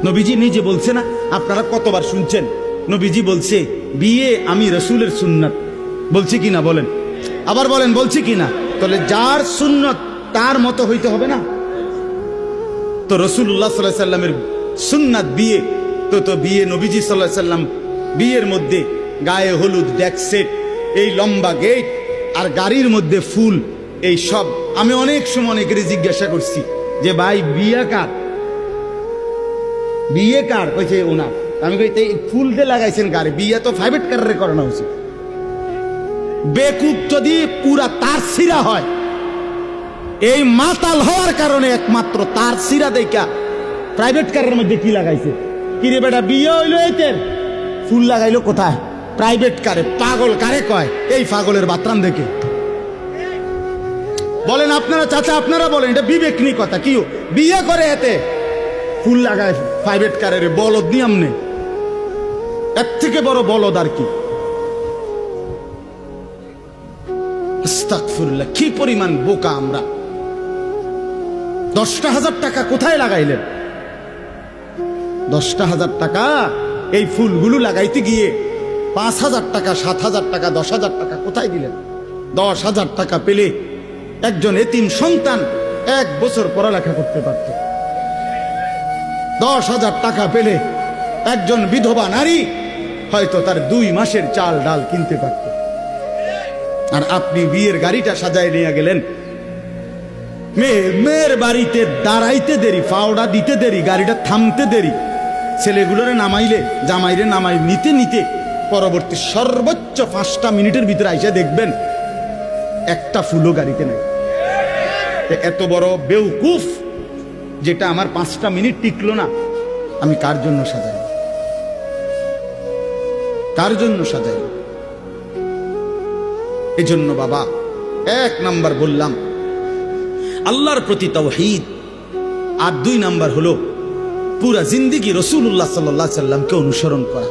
নবীজি নিজে বলছে না, আপনারা কতবার শুনছেন নবীজি বলছে বিয়ে আমি রসুলের সুন্নাত, বলছি কি না বলেন, আবার বলেন বলছি কি না? তাহলে যার সুন্নত তার মতো হইতে হবে না? তো রসুল্লাহ সাল্লাল্লাহু আলাইহি সাল্লামের সুন্নাত বিয়ে, তো বিয়ে নবীজি সাল্লাল্লাহু আলাইহি সাল্লাম বিয়ের মধ্যে গায়ে হলুদ, ডেক সেট, এই লম্বা গেট আর গাড়ির মধ্যে ফুল, এই সব। আমি অনেক সময় অনেকেরই জিজ্ঞাসা করছি যে ভাই বিয়ে কার, বিয়ে কার? কইছে ওনার। আমি কই এই ফুল দিয়ে লাগাইছেন গাড়ি, বিয়ে তো প্রাইভেট কারে করানো উচিত। বেকুব যদি পুরা তার সিরা হয়, এই মাতাল হওয়ার কারণে একমাত্র তার সিরা দেখা প্রাইভেট কারের মধ্যে কি লাগাইছে। কিরে বেটা বিয়ে হইলো এতের, ফুল লাগাইলো কোথায়? প্রাইভেট কারে। পাগল কারে কয়? এই পাগলের বাতরান দেখে। বলেন আপনারা চাচা, আপনারা বলেন, এটা বিবেক নিয়ে কথা। কি বিয়ে করে এতে ফুল লাগায় প্রাইভেট কারের? বলদ নিয়ম নেই, এর থেকে বড় বলদ আর কি? আস্তাগফিরুল্লাহ, কি পরিমাণ বোকা আমরা। 10,000 টাকা কোথায় লাগাইলেন? 10,000 টাকা এই ফুলগুলো লাগাইতে গিয়ে 5,000 টাকা, 7,000 টাকা, 10,000 টাকা কোথায় দিলেন? 10,000 টাকা পেলে একজন এতিম সন্তান 1 বছর পড়ালেখা করতে পারত। 10,000 টাকা পেলে একজন বিধবা নারী হয়তো তার 2 মাসের চাল ডাল কিনতে পারত। আর আপনি বিয়ের গাড়িটা সাজায় নিয়ে গেলেন, মেয়ের বাড়িতে দাঁড়াইতে দেরি, ফাওড়া দিতে দেরি, গাড়িটা থামতে দেরি, ছেলেগুলোরে নামাইলে জামাইরে নামাই নিতে নিতে পরবর্তী সর্বোচ্চ 5টা মিনিটের ভিতরে আইসা দেখবেন একটা ফুলও গাড়িতে নাই। এত বড় বেউকুফ যেটা আমার 5টা মিনিট টিকলো না, আমি কার জন্য সাজাই? কার জন্য সাজাই? এজন্য বাবা 1 নাম্বার বললাম আল্লাহর প্রতি তাওহীদ, আর 2 নাম্বার হলো পুরা জিন্দেগি রাসূলুল্লাহ সাল্লাল্লাহু আলাইহি সাল্লামকে অনুসরণ করা।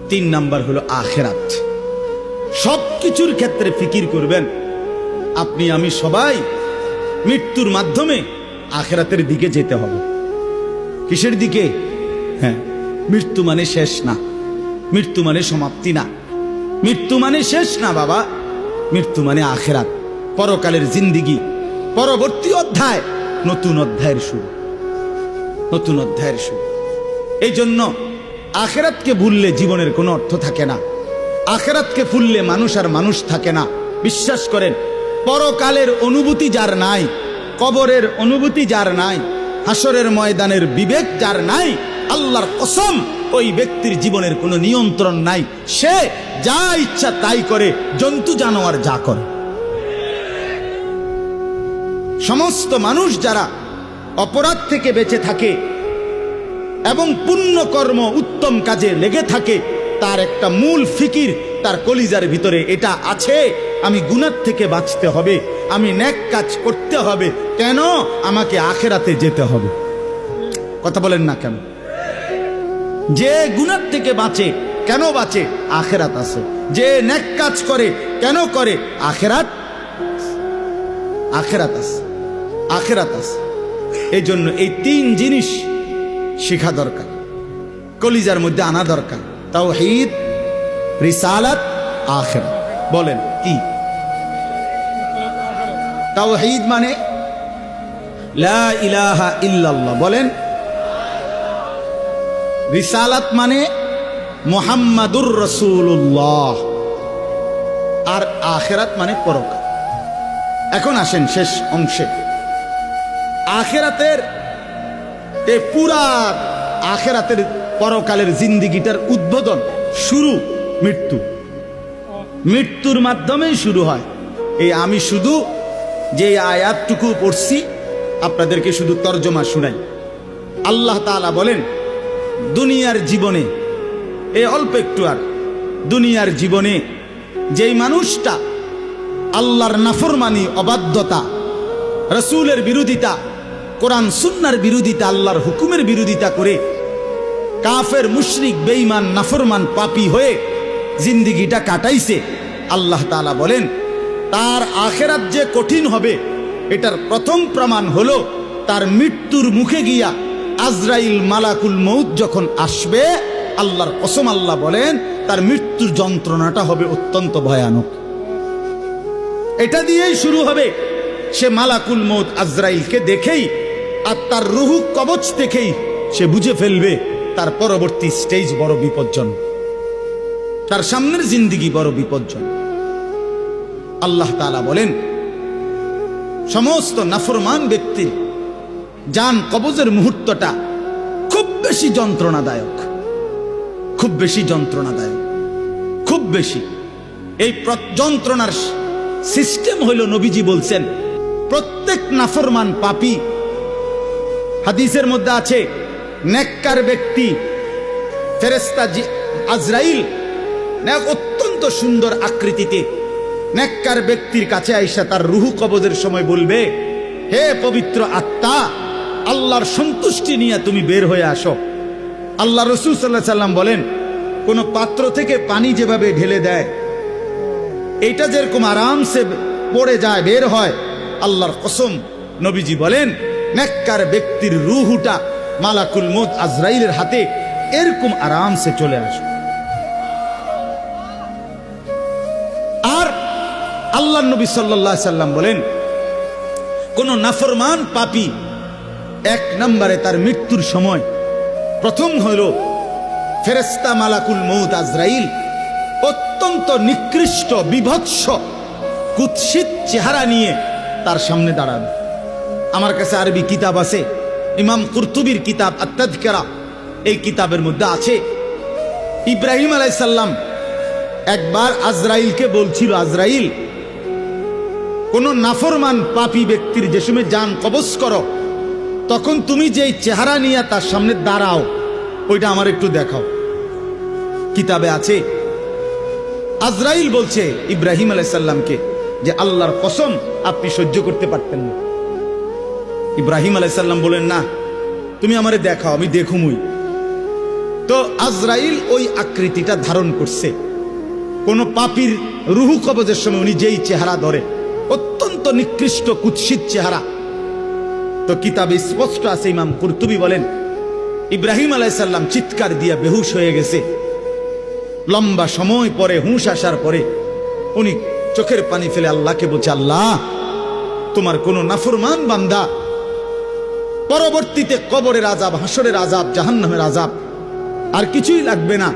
3 নাম্বার হলো আখিরাত। সবকিছুর ক্ষেত্রে ফিকির করবেন। আপনি আমি সবাই মৃত্যুর মাধ্যমে আখিরাতের দিকে যেতে হবে। কিসের দিকে? হ্যাঁ, মৃত্যু মানে শেষ না, মৃত্যু মানে সমাপ্তি না, মৃত্যু মানে শেষ না বাবা। মৃত্যু মানে আখিরাত, পরকালের জিন্দেগি, পরবর্তী অধ্যায়, নতুন অধ্যায়ের শুরু, নতুন অধ্যায়ের শুরু। এই জন্য আখিরাতকে ভুললে জীবনের কোনো অর্থ থাকে না। আখিরাতকে ভুললে মানুষ আর মানুষ থাকে না। বিশ্বাস করেন, পরকালের অনুভূতি যার নাই, কবরের অনুভূতি যার নাই, হাসরের ময়দানের বিবেক যার নাই, আল্লাহর কসম ওই ব্যক্তির জীবনের কোনো নিয়ন্ত্রণ নাই। সে যা ইচ্ছা তাই করে, জন্তু জানোয়ার যা করে। সমস্ত মানুষ যারা অপরাধ থেকে বেঁচে থাকে এবং পুণ্য কর্ম উত্তম কাজে লেগে থাকে, তার একটা মূল ফিকির তার কলিজার ভিতরে এটা আছে, আমি গুনাহ থেকে বাঁচতে হবে, আমি নেক কাজ করতে হবে। কেন? আমাকে আখিরাতে যেতে হবে। কথা বলেন না কেন? যে গুনাহ থেকে বাঁচে, কেন বাঁচে? আখিরাত আছে। যে নেক কাজ করে, কেন করে? আখিরাত, আখিরাত আছে, আখিরাত আছে। এই জন্য এই 3 জিনিস শিখা দরকার, কলিজার মধ্যে আনা দরকার। তাওহীদ, রিসালাত, আখিরাত। বলেন কি? তাওহীদ মানে লা ইলাহা ইল্লাল্লাহ, বলেন। রিসালাত মানে মুহাম্মাদুর রাসূলুল্লাহ, আর আখিরাত মানে পরকাল। এখন আসেন শেষ অংশে। আখিরাতের এই পুরা আখিরাতের পরকালের জিন্দেগিটার উদ্বোধন, শুরু মৃত্যু। মৃত্যুর মাধ্যমেই শুরু হয়। এই আমি শুধু যে আয়াতটুকু পড়ছি আপনাদেরকে শুধু তর্জমা শুনাই। আল্লাহ তাআলা বলেন, দুনিয়ার জীবনে, এই অল্প একটু, আর দুনিয়ার জীবনে যেই মানুষটা আল্লাহর নাফরমানি, অবাধ্যতা, রাসূলের বিরোধিতা, কোরআন সুন্নাহর বিরোধিতা, আল্লাহর হুকুমের বিরোধিতা করে কাফের, মুশরিক, বেঈমান, নাফরমান, পাপী হয়ে জিন্দেগিটা কাটাইছে, আল্লাহ তাআলা বলেন তার আখিরাত যে কঠিন হবে এটার প্রথম প্রমাণ হলো তার মৃত্যুর মুখে গিয়া আজরাইল মালাকুল মউত যখন আসবে, আল্লাহর কসম আল্লাহ বলেন তার মৃত্যুর যন্ত্রণাটা হবে অত্যন্ত ভয়ানক। এটা দিয়েই শুরু হবে। সে মালাকুল মউত আজরাইলকে দেখেই আর তার রুহু কবচ দেখেই সে বুঝে ফেলবে তার পরবর্তী স্টেজ বড় বিপজ্জনক, তার সামনের জিন্দেগি বড় বিপজ্জনক। আল্লাহ তাআলা বলেন সমস্ত নাফরমান ব্যক্তির জান কবজের মুহূর্তটা খুব বেশি যন্ত্রণাদায়ক, খুব বেশি যন্ত্রণাদায়ক, খুব বেশি। এই যন্ত্রণার সিস্টেম হইল, নবীজি বলছেন প্রত্যেক নাফরমান পাপী, হাদিসের মধ্যে আছে নেককার ব্যক্তি ফেরেশতা আজরাইল অত্যন্ত সুন্দর আকৃতিতে নেককার ব্যক্তির কাছে আইসা তার রুহু কবজের সময় বলবে, হে পবিত্র আত্মা, আল্লাহর সন্তুষ্টি নিয়ে তুমি বের হয়ে আসো। আল্লাহ রাসূল সাল্লাল্লাহু আলাইহি সাল্লাম বলেন কোন পাত্র থেকে পানি যেভাবে ঢেলে দেয়, এটা যেরকম আরামসে পড়ে যায় বের হয়, আল্লাহর কসম নবীজি বলেন নেককার ব্যক্তির রুহুটা মালাকুল মউত আজরাইলের হাতে এরকম আরামসে চলে আসে। আর আল্লাহ নবী সাল্লাল্লাহু আলাইহি সাল্লাম বলেন কোন নাফরমান পাপী এক নম্বরে তার মৃত্যুর সময় প্রথম হইল ফেরেশতা মালাকুল মউত আজরাইল অত্যন্ত নিকৃষ্ট বিভৎস কুৎসিত চেহারা নিয়ে তার সামনে দাঁড়াবে। আমার কাছে আরবি কিতাব আছে, ইমাম কুরতুবির কিতাব আত-তাযকিরা, এই কিতাবের মধ্যে আছে ইব্রাহিম আলাইহিস সালাম একবার আজরাইলকে বলছিল, আজরাইল কোন নাফরমান পাপী ব্যক্তির যে সময় জান কবজ করো তখন তুমি যেই চেহারা নিয়ে তার সামনে দাঁড়াও ওইটা আমার একটু দেখাও। কিতাবে আছে আজরাইল বলছে ইব্রাহিম আলাইহিস সালামকে যে আল্লাহর কসম আপনি সহ্য করতে পারতেন না। ইব্রাহিম আলাইহিস সালাম বলেন না, তুমি আমারে দেখাও, আমি দেখুমই। তো আজরাইল ওই আকৃতিটা ধারণ করছে। কোন পাপীর রুহু কবজের সময় উনি যেই চেহারা ধরে অত্যন্ত নিকৃষ্ট কুৎসিত চেহারা। তো কিতাবে স্পষ্ট আছে, ইমাম কুরতুবী বলেন ইব্রাহিম আলাইহিস সালাম চিৎকার দিয়ে বেহুশ হয়ে গেছে। লম্বা সময় পরে হুঁশ আসার পরে উনি চোখের পানি ফেলে আল্লাহকে বলছে, আল্লাহ তোমার কোন নাফরমান বান্দা পরবর্তীতে কবরের আযাব, হাসরের আযাব, জাহান্নামের আযাব আর কিছুই লাগবে না,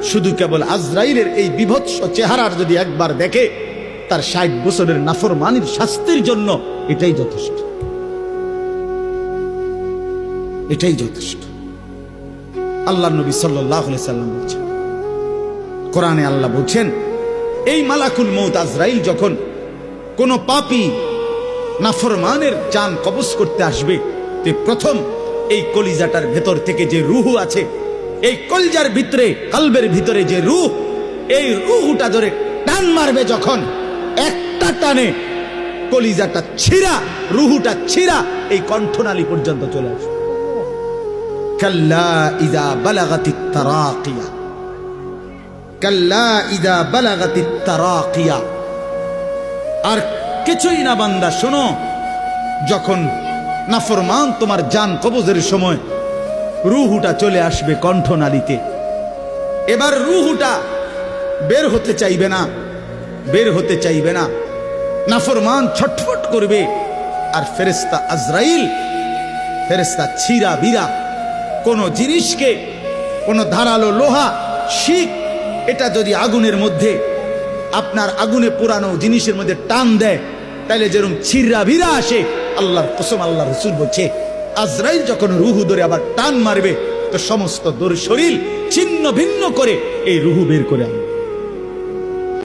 শুধু কেবল আজরাইলের এই বিভৎস চেহারার যদি একবার দেখে তার ৬০ বছরের নাফরমানির শাস্তির জন্য এটাই যথেষ্ট, এটাই যথেষ্ট। আল্লাহ নবী সাল্লাল্লাহু আলাইহি সাল্লাম বলছেন, কোরআনে আল্লাহ বলছেন এই মালাকুল মউত আজরাইল যখন কোন পাপী নাফরমানের জান কবজ করতে আসবে, তে প্রথম এই কলিজাটার ভেতর থেকে যে রুহু আছে, এই কলজার ভিতরে কলবের ভিতরে যে রুহ, এই রুহুটা ধরে টান মারবে যখন, একটা টানে কলিজাটা ছিঁড়া, রুহুটা ছিঁড়া এই কণ্ঠনালী পর্যন্ত চলে আসবে। কাল্লা ইযা বালাগাতিত তারাকিয়া, কাল্লা ইযা বালাগাতিত তারাকিয়া। আর কিছুই না বান্দা, শোনো, যখন নাফরমান তোমার জান কবজের সময় রুহুটা চলে আসবে কণ্ঠনালীতে, এবার রুহুটা বের হতে চাইবে না, বের হতে চাইবে না, নাফরমান ছটফট করবে। আর ফেরেশতা আজরাইল, ফেরেশতা ছিঁড়া বিরা কোন জিনিসকে, কোন ধারালো লোহা, শিক, এটা যদি আগুনের মধ্যে, আপনার আগুনে পোড়ানো জিনিসের মধ্যে টান দেয় তাইলে যেরকম ছিঁড়া বিরা আসে, আল্লাহর কসম আল্লাহ রাসূল বলছে আজরাইল যখন রুহু ধরে আবার টান মারবে তো সমস্ত শরীর ছিন্ন ভিন্ন করে এই রুহু বের করে আনবে।